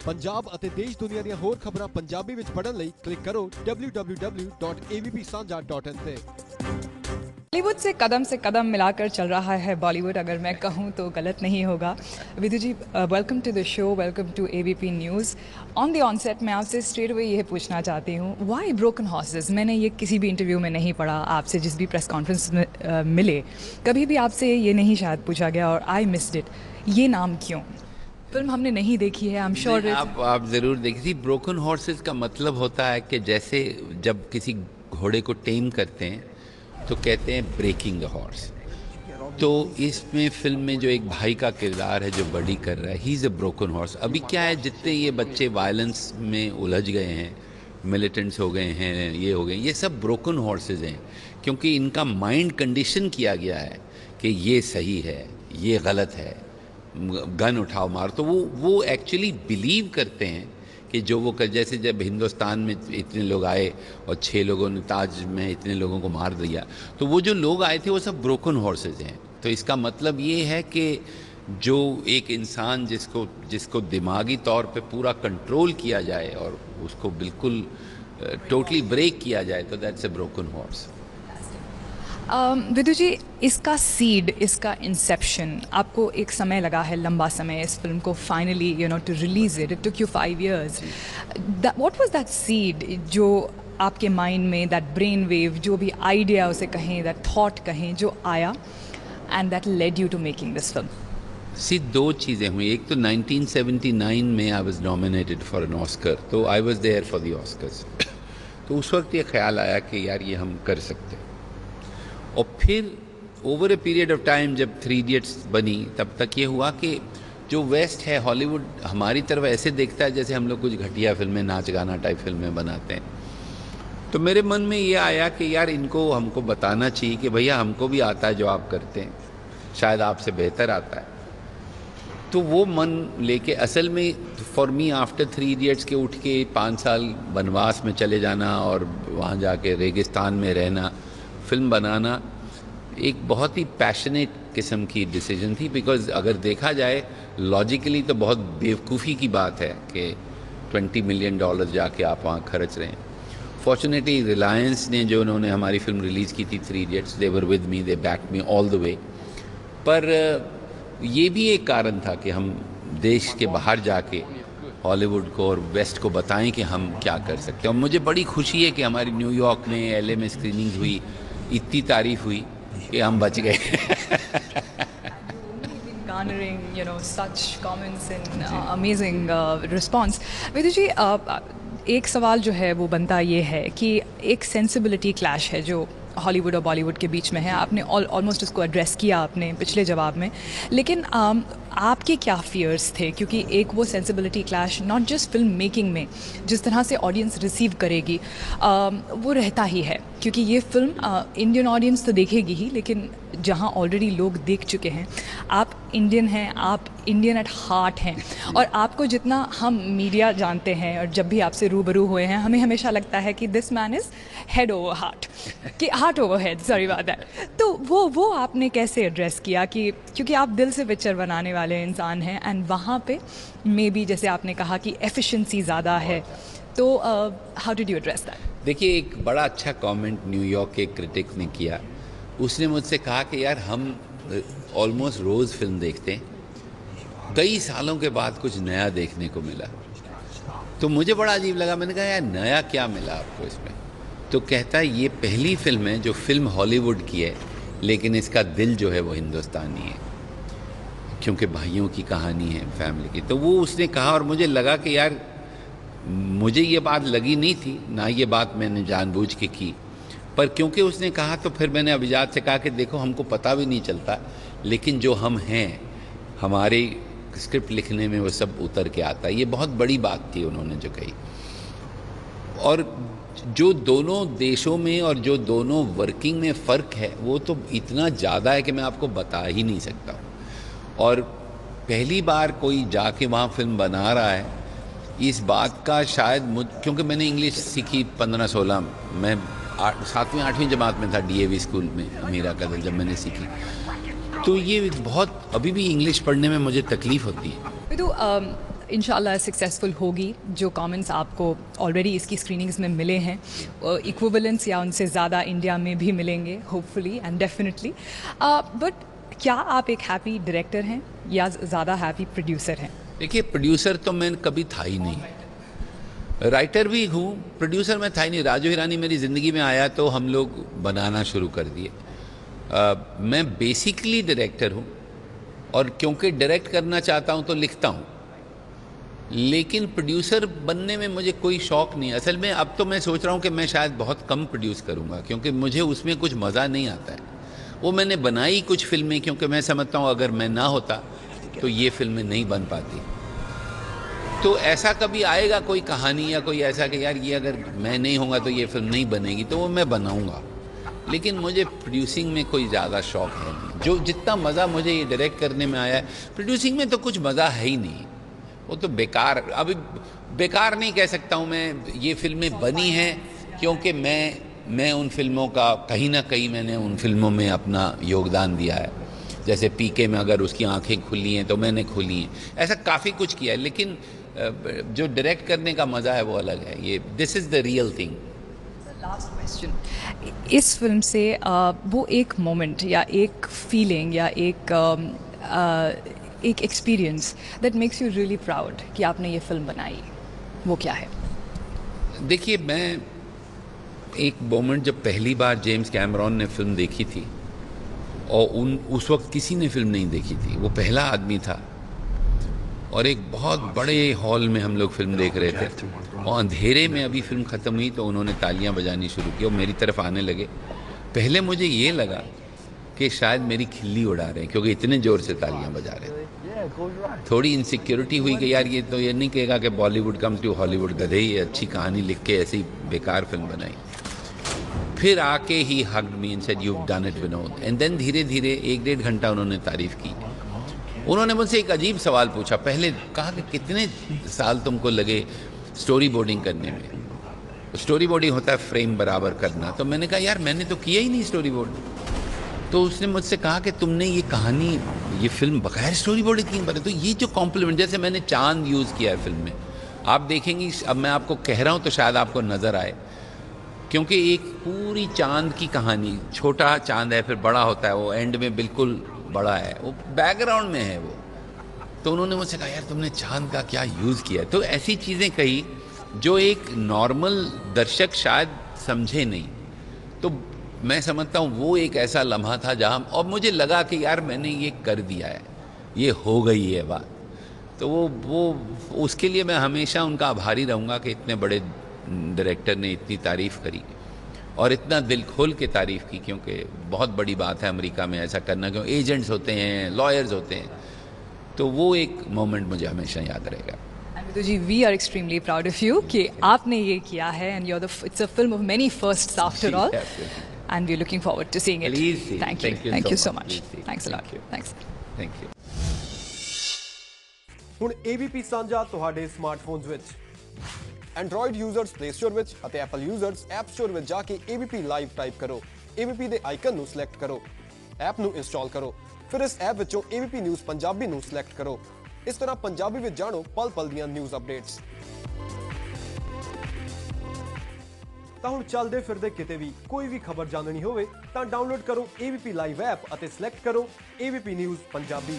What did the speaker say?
पंजाब ਅਤੇ ਦੇਸ਼ ਦੁਨੀਆ ਦੀਆਂ ਹੋਰ ਖਬਰਾਂ ਪੰਜਾਬੀ ਵਿੱਚ ਪੜ੍ਹਨ ਲਈ ਕਲਿੱਕ ਕਰੋ www.avpsanja.in ਤੇ। बॉलीवुड से कदम मिलाकर चल रहा है बॉलीवुड, अगर मैं कहूँ तो गलत नहीं होगा। Vidhu ji, welcome to the show, welcome to ABP news. On the onset मैं आपसे स्ट्रेट अवे ये पूछना चाहती हूँ, व्हाई ब्रोकन हॉर्सेस? मैंने ये किसी भी इंटरव्यू में नहीं पढ़ा, आपसे जिस भी प्रेस कॉन्फ्रेंस में मिले कभी भी आपसे ये नहीं शायद पूछा गया, और आई मिस्ड इट। ये नाम क्यों? फिल्म हमने नहीं देखी है, आई एम श्योर। आप ज़रूर देखी थी। ब्रोकन हॉर्सेस का मतलब होता है कि जैसे जब किसी घोड़े को टेम करते हैं तो कहते हैं ब्रेकिंग द हॉर्स। तो इसमें फिल्म में जो एक भाई का किरदार है जो बड़ी कर रहा है, he is a broken horse. अभी क्या है, जितने ये बच्चे वायलेंस में उलझ गए हैं, मिलिटेंट्स हो गए हैं, ये हो गए, ये सब ब्रोकन हॉर्सेस हैं, क्योंकि इनका माइंड कंडीशन किया गया है कि ये सही है, ये गलत है, गन उठाओ मार। तो वो एक्चुअली बिलीव करते हैं कि जो वो कर, जैसे जब हिंदुस्तान में इतने लोग आए और 6 लोगों ने ताज में इतने लोगों को मार दिया, तो वो जो लोग आए थे वो सब ब्रोकन हॉर्सेज हैं। तो इसका मतलब ये है कि जो एक इंसान जिसको दिमागी तौर पे पूरा कंट्रोल किया जाए और उसको बिल्कुल टोटली ब्रेक किया जाए, तो दैट्स अ ब्रोकन हॉर्स। विदु जी, इसका सीड, इसका इंसेप्शन, आपको एक समय लगा है, लंबा समय, इस फिल्म को finally to release it took you 5 years। What was that seed जो आपके माइंड में, दैट ब्रेन वेव, जो भी आइडिया उसे कहें, दैट थॉट कहें, जो आया and that led you to making this film? See, 2 चीज़ें हुई। एक तो 1979 में I was nominated for an Oscar, तो I was there for the Oscars. तो उस वक्त ये ख्याल आया कि यार ये हम कर सकते हैं। और फिर over a period of time जब 3 Idiots बनी, तब तक ये हुआ कि जो वेस्ट है, हॉलीवुड हमारी तरफ ऐसे देखता है जैसे हम लोग कुछ घटिया फिल्में, नाच गाना टाइप फिल्में बनाते हैं। तो मेरे मन में ये आया कि यार इनको हमको बताना चाहिए कि भैया हमको भी आता है जो आप करते हैं, शायद आपसे बेहतर आता है। तो वो मन लेके, असल में फॉर मी आफ्टर 3 Idiots के उठ के 5 साल वनवास में चले जाना और वहाँ जाके रेगिस्तान में रहना, फिल्म बनाना एक बहुत ही पैशनेट किस्म की डिसीजन थी। बिकॉज़ अगर देखा जाए लॉजिकली तो बहुत बेवकूफ़ी की बात है कि $20 million जाके आप वहाँ खर्च रहे हैं। फॉर्चुनेटली रिलायंस ने, जो उन्होंने हमारी फिल्म रिलीज़ की थी 3 Idiots, they were with me, they backed me all the way. पर ये भी एक कारण था कि हम देश के बाहर जाके हॉलीवुड को और वेस्ट को बताएं कि हम क्या कर सकते हैं। और मुझे बड़ी खुशी है कि हमारी न्यूयॉर्क में, LA में स्क्रीनिंग हुई, इतनी तारीफ हुई कि हम बच गए। garnering such comments and amazing response। विदु जी, एक सवाल जो है वो बनता ये है कि एक सेंसिबिलिटी क्लैश है जो हॉलीवुड और बॉलीवुड के बीच में है। आपने ऑलमोस्ट उसको एड्रेस किया आपने पिछले जवाब में, लेकिन आपके क्या फियर्स थे? क्योंकि एक वो sensibility clash not just film making में, जिस तरह से ऑडियंस रिसीव करेगी वो रहता ही है, क्योंकि ये फिल्म इंडियन ऑडियंस तो देखेगी ही, लेकिन जहाँ ऑलरेडी लोग देख चुके हैं, आप इंडियन हैं, आप इंडियन एट हार्ट हैं, और आपको जितना हम मीडिया जानते हैं और जब भी आपसे रूबरू हुए हैं, हमें हमेशा लगता है कि this man is head over heart, कि heart over head, sorry about that. तो वो आपने कैसे एड्रेस किया कि क्योंकि आप दिल से पिक्चर बनाने वाले इंसान हैं, एंड वहाँ पे मे बी जैसे आपने कहा कि एफिशिएंसी ज़्यादा है, तो how did you address that? देखिए, एक बड़ा अच्छा कमेंट न्यूयॉर्क के क्रिटिक ने किया। उसने मुझसे कहा कि यार हम ऑलमोस्ट रोज़ फिल्म देखते हैं, कई सालों के बाद कुछ नया देखने को मिला। तो मुझे बड़ा अजीब लगा। मैंने कहा यार नया क्या मिला आपको इसमें? तो कहता है ये पहली फिल्म है जो फिल्म हॉलीवुड की है, लेकिन इसका दिल जो है वो हिंदुस्तानी है, क्योंकि भाइयों की कहानी है, फैमिली की। तो वो उसने कहा और मुझे लगा कि यार मुझे ये बात लगी नहीं थी, ना ये बात मैंने जानबूझ के की, पर क्योंकि उसने कहा तो फिर मैंने अभिजात से कहा कि देखो हमको पता भी नहीं चलता, लेकिन जो हम हैं, हमारे स्क्रिप्ट लिखने में वो सब उतर के आता है। ये बहुत बड़ी बात थी उन्होंने जो कही। और जो दोनों देशों में और जो दोनों वर्किंग में फ़र्क है वो तो इतना ज़्यादा है कि मैं आपको बता ही नहीं सकता। और पहली बार कोई जाके वहाँ फिल्म बना रहा है, इस बात का शायद क्योंकि मैंने इंग्लिश सीखी 15-16, मैं 7वीं 8वीं जमात में था DAV स्कूल में, मीरा कदल जब मैंने सीखी, तो ये बहुत अभी भी इंग्लिश पढ़ने में मुझे तकलीफ़ होती है। विदु, इंशाल्लाह सक्सेसफुल होगी. जो कमेंट्स आपको ऑलरेडी इसकी स्क्रीनिंग्स में मिले हैं, इक्विवेलेंस या उनसे ज़्यादा इंडिया में भी मिलेंगे होपफुली एंड डेफिनेटली. बट क्या आप एक हैप्पी डायरेक्टर हैं या ज़्यादा हैप्पी प्रोड्यूसर हैं? देखिए, प्रोड्यूसर तो मैं कभी था ही नहीं. राइटर भी हूँ, प्रोड्यूसर मैं था ही नहीं. राजू हिरानी मेरी ज़िंदगी में आया तो हम लोग बनाना शुरू कर दिए. मैं बेसिकली डायरेक्टर हूँ और क्योंकि डायरेक्ट करना चाहता हूँ तो लिखता हूँ, लेकिन प्रोड्यूसर बनने में मुझे कोई शौक़ नहीं. असल में अब तो मैं सोच रहा हूँ कि मैं शायद बहुत कम प्रोड्यूस करूँगा, क्योंकि मुझे उसमें कुछ मज़ा नहीं आता है. वो मैंने बनाई कुछ फिल्में क्योंकि मैं समझता हूँ अगर मैं ना होता तो ये फिल्में नहीं बन पाती. तो ऐसा कभी आएगा कोई कहानी या कोई ऐसा कि यार ये अगर मैं नहीं होऊंगा तो ये फिल्म नहीं बनेगी, तो वो मैं बनाऊंगा. लेकिन मुझे प्रोड्यूसिंग में कोई ज़्यादा शौक़ है नहीं. जो जितना मज़ा मुझे ये डायरेक्ट करने में आया है, प्रोड्यूसिंग में तो कुछ मज़ा है ही नहीं. वो तो बेकार, अभी बेकार नहीं कह सकता हूँ मैं. ये फिल्में बनी हैं क्योंकि मैं उन फिल्मों का कहीं ना कहीं मैंने उन फिल्मों में अपना योगदान दिया है. जैसे पीके में अगर उसकी आंखें खुली हैं तो मैंने खोली हैं. ऐसा काफ़ी कुछ किया है, लेकिन जो डायरेक्ट करने का मज़ा है वो अलग है. ये this is the real thing. Last question, इस फिल्म से वो एक मोमेंट या एक फीलिंग या एक experience that makes you really proud कि आपने ये फिल्म बनाई, वो क्या है? देखिए, मैं एक मोमेंट जब पहली बार जेम्स कैमरॉन ने फिल्म देखी थी, और उस वक्त किसी ने फिल्म नहीं देखी थी, वो पहला आदमी था, और एक बहुत बड़े हॉल में हम लोग फिल्म देख रहे थे, और अंधेरे में अभी फिल्म ख़त्म हुई तो उन्होंने तालियां बजानी शुरू की और मेरी तरफ आने लगे. पहले मुझे ये लगा कि शायद मेरी खिल्ली उड़ा रहे हैं, क्योंकि इतने ज़ोर से तालियां बजा रहे थे. थोड़ी इनसिक्योरिटी हुई कि यार ये तो ये नहीं कहेगा कि बॉलीवुड कम्स टू हॉलीवुड, गधे ही अच्छी कहानी लिख के ऐसी बेकार फिल्म बनाई. फिर आके he hugged me and said, you've done it Vinod. And then धीरे धीरे 1-1.5 घंटा उन्होंने तारीफ़ की. उन्होंने मुझसे एक अजीब सवाल पूछा. पहले कहा कि कितने साल तुमको लगे स्टोरी बोर्डिंग करने में? स्टोरी बोर्डिंग होता है फ्रेम बराबर करना. तो मैंने कहा यार मैंने तो किया ही नहीं स्टोरी बोर्ड. तो उसने मुझसे कहा कि तुमने ये कहानी, ये फिल्म बगैर स्टोरी बोर्डिंग क्यों बने? तो ये जो कॉम्प्लीमेंट, जैसे मैंने चांद यूज़ किया है फिल्म में, आप देखेंगी. अब मैं आपको कह रहा हूँ तो शायद आपको नज़र आए, क्योंकि एक पूरी चांद की कहानी, छोटा चांद है फिर बड़ा होता है, वो एंड में बिल्कुल बड़ा है, वो बैकग्राउंड में है वो. तो उन्होंने मुझसे कहा यार तुमने चांद का क्या यूज़ किया. तो ऐसी चीज़ें कही जो एक नॉर्मल दर्शक शायद समझे नहीं. तो मैं समझता हूँ वो एक ऐसा लम्हा था जहाँ, और मुझे लगा कि यार मैंने ये कर दिया है, ये हो गई है बात. तो वो उसके लिए मैं हमेशा उनका आभारी रहूँगा कि इतने बड़े डायरेक्टर ने इतनी तारीफ़ करी और इतना दिल खोल के तारीफ़ की, क्योंकि बहुत बड़ी बात है अमेरिका में ऐसा करना, क्योंकि एजेंट्स होते हैं, लॉयर्स होते हैं. तो वो एक मोमेंट मुझे हमेशा याद रहेगा. Vidu ji, we are extremely proud of you कि आपने ये किया है, and it's a film of many firsts after all, and we are looking forward to seeing it. Thank you so much. Thanks a lot. Thank you. ਹੁਣ ABP ਸਾਂਝਾ ਤੁਹਾਡੇ smartphones ਵਿੱਚ Android users Play Store ਵਿੱਚ ਅਤੇ Apple users App Store ਵਿੱਚ ਜਾ ਕੇ ABP live type ਕਰੋ. ABP ਦੇ ਆਈਕਨ ਨੂੰ ਸਿਲੈਕਟ ਕਰੋ, ਐਪ ਨੂੰ ਇੰਸਟਾਲ ਕਰੋ, ਫਿਰ ਇਸ ਐਪ ਵਿੱਚੋਂ ABP ਨਿਊਜ਼ ਪੰਜਾਬੀ ਨੂੰ ਸਿਲੈਕਟ ਕਰੋ. ਇਸ ਤਰ੍ਹਾਂ ਪੰਜਾਬੀ ਵਿੱਚ ਜਾਣੋ ਪਲ ਪਲ ਦੀਆਂ ਨਿਊਜ਼ ਅਪਡੇਟਸ. ਤਾਂ ਹੁਣ ਚੱਲਦੇ ਫਿਰਦੇ ਕਿਤੇ ਵੀ ਕੋਈ ਵੀ ਖਬਰ ਜਾਣਨੀ ਹੋਵੇ ਤਾਂ ਡਾਊਨਲੋਡ ਕਰੋ ABP ਲਾਈਵ ਐਪ ਅਤੇ ਸਿਲੈਕਟ ਕਰੋ ABP ਨਿਊਜ਼ ਪੰਜਾਬੀ.